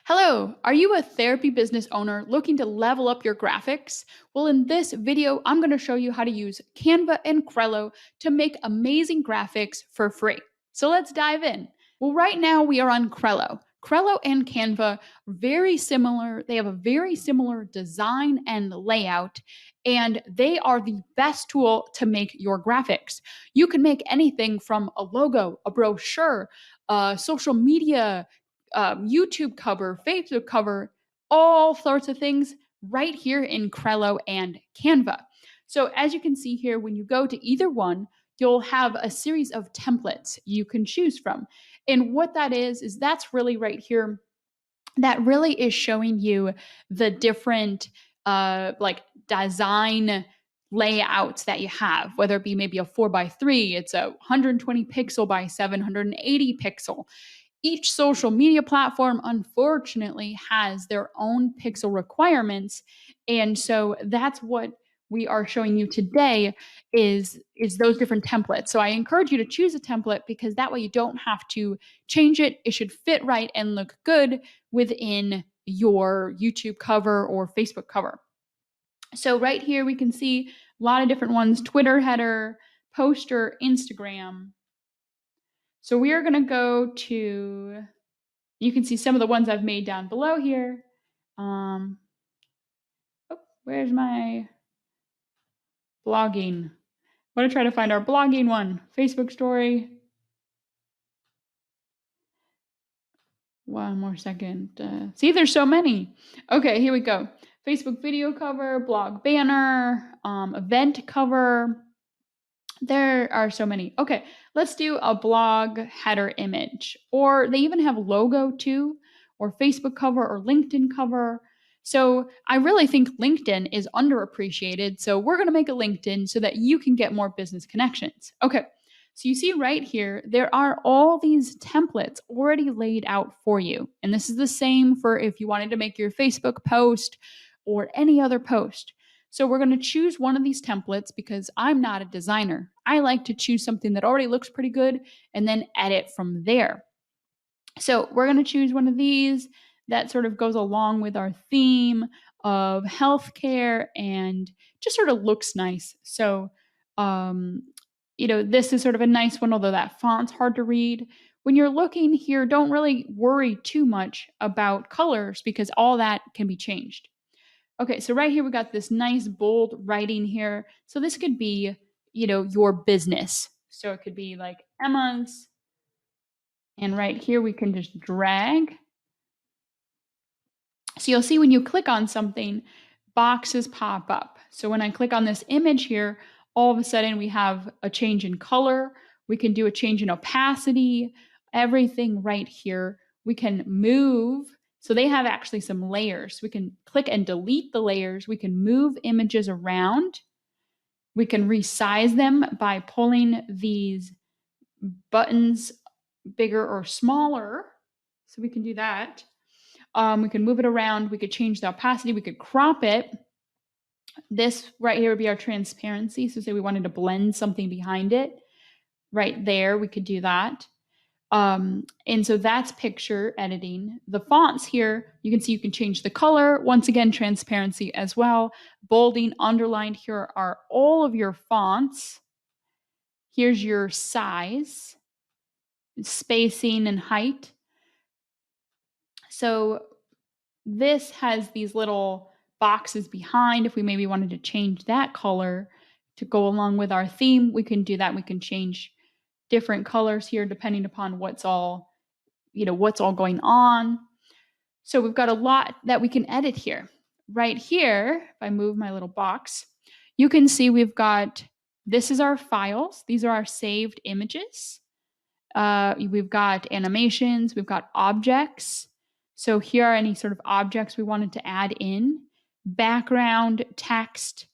Hello, are you a therapy business owner looking to level up your graphics? Well, in this video, I'm going to show you how to use Canva and Crello to make amazing graphics for free. So let's dive in. Well, right now we are on Crello. Crello and Canva are very similar. They have a very similar design and layout, and they are the best tool to make your graphics. You can make anything from a logo, a brochure, social media, YouTube cover, Facebook cover, all sorts of things right here in Crello and Canva. So as you can see here, when you go to either one, you'll have a series of templates you can choose from. And what that is that's really right here. That really is showing you the different like design layouts that you have, whether it be maybe a 4x3, it's a 120 pixel by 780 pixel. Each social media platform, unfortunately, has their own pixel requirements. And so that's what we are showing you today is those different templates. So I encourage you to choose a template because that way you don't have to change it. It should fit right and look good within your YouTube cover or Facebook cover. So right here we can see a lot of different ones: Twitter header, poster, Instagram. So we are going to go to, you can see some of the ones I've made down below here. Oh, where's my blogging? I want to try to find our blogging one. Facebook story. One more second. See, there's so many. Okay, here we go. Facebook video cover, blog banner, event cover. There are so many. Okay, let's do a blog header image. Or they even have logo too, or Facebook cover or LinkedIn cover. So I really think LinkedIn is underappreciated. So we're going to make a LinkedIn so that you can get more business connections. Okay, so you see right here, there are all these templates already laid out for you. And this is the same for if you wanted to make your Facebook post or any other post. So we're going to choose one of these templates because I'm not a designer. I like to choose something that already looks pretty good and then edit from there. So we're going to choose one of these that sort of goes along with our theme of healthcare and just sort of looks nice. So, this is sort of a nice one, although that font's hard to read. When you're looking here, don't really worry too much about colors because all that can be changed. Okay, so right here we got this nice bold writing here. So this could be, your business. So it could be like Emma's. And right here we can just drag. So you'll see when you click on something, boxes pop up. So when I click on this image here, all of a sudden we have a change in color. We can do a change in opacity, everything right here. We can move. So they have actually some layers. We can click and delete the layers. We can move images around. We can resize them by pulling these buttons bigger or smaller. So we can do that. We can move it around. We could change the opacity. We could crop it. This right here would be our transparency. So say we wanted to blend something behind it. Right there, we could do that. And so that's picture editing. The fonts here, you can see you can change the color. Once again, transparency as well. Bolding, underlined, here are all of your fonts. Here's your size, spacing, and height. So this has these little boxes behind. If we maybe wanted to change that color to go along with our theme, we can do that. We can change different colors here depending upon what's all going on. So we've got a lot that we can edit here. Right here, if I move my little box, you can see we've got, this is our files. These are our saved images. We've got animations, we've got objects. So here are any sort of objects we wanted to add in: background, text,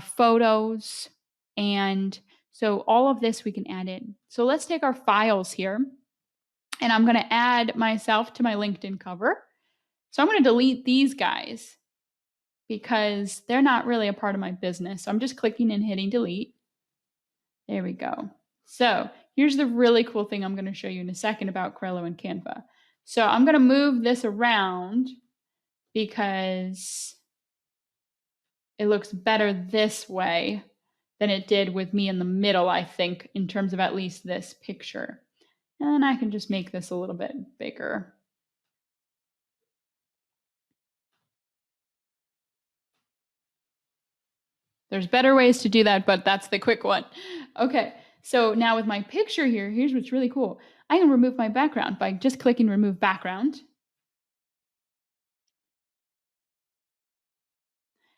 photos, and so all of this we can add in. So let's take our files here, and I'm going to add myself to my LinkedIn cover. So I'm going to delete these guys because they're not really a part of my business. So I'm just clicking and hitting delete. There we go. So here's the really cool thing I'm going to show you in a second about Crello and Canva. So I'm going to move this around because it looks better this way than it did with me in the middle, I think, in terms of at least this picture. And I can just make this a little bit bigger. There's better ways to do that, but that's the quick one. Okay, so now with my picture here, here's what's really cool. I can remove my background by just clicking remove background.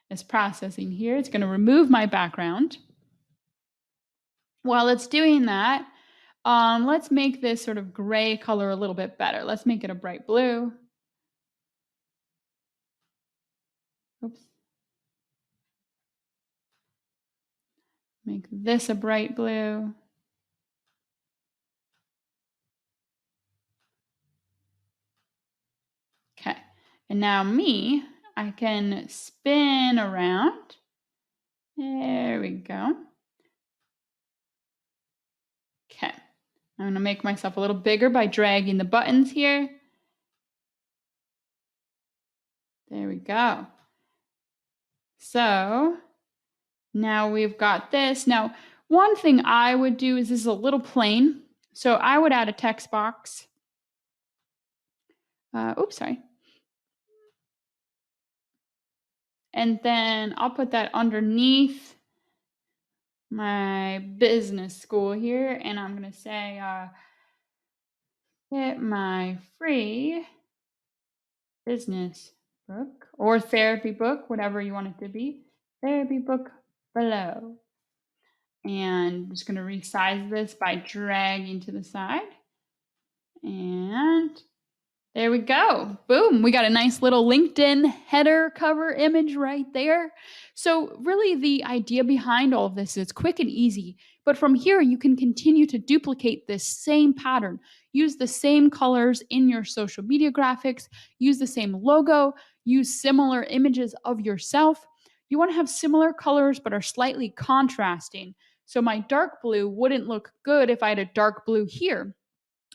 It's processing here. It's going to remove my background. While it's doing that, let's make this sort of gray color a little bit better. Let's make it a bright blue. Oops. Make this a bright blue. Okay, and now me, I can spin around. There we go. Okay, I'm gonna make myself a little bigger by dragging the buttons here. There we go. So now we've got this. Now, one thing I would do is this is a little plain. So I would add a text box. Oops, sorry. And then I'll put that underneath my business school here. And I'm going to say, get my free business book or therapy book, whatever you want it to be, therapy book below. And I'm just going to resize this by dragging to the side. And there we go. Boom. We got a nice little LinkedIn header cover image right there. So really the idea behind all of this is quick and easy. But from here, you can continue to duplicate this same pattern. Use the same colors in your social media graphics. Use the same logo. Use similar images of yourself. You want to have similar colors but are slightly contrasting. So my dark blue wouldn't look good if I had a dark blue here.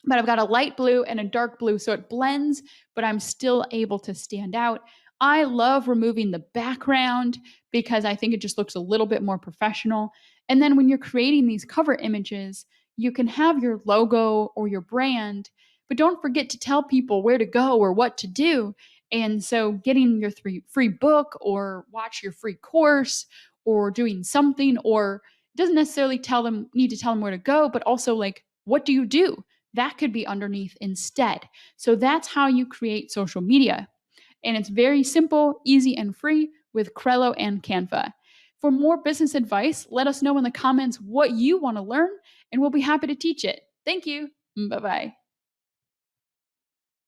But I've got a light blue and a dark blue, so it blends, but I'm still able to stand out. I love removing the background because I think it just looks a little bit more professional. And then when you're creating these cover images, you can have your logo or your brand, but don't forget to tell people where to go or what to do. And so getting your free book or watch your free course or doing something, or doesn't necessarily need to tell them where to go, but also like, what do you do? That could be underneath instead. So that's how you create social media. And it's very simple, easy, and free with Crello and Canva. For more business advice, let us know in the comments what you want to learn, and we'll be happy to teach it. Thank you. Bye-bye.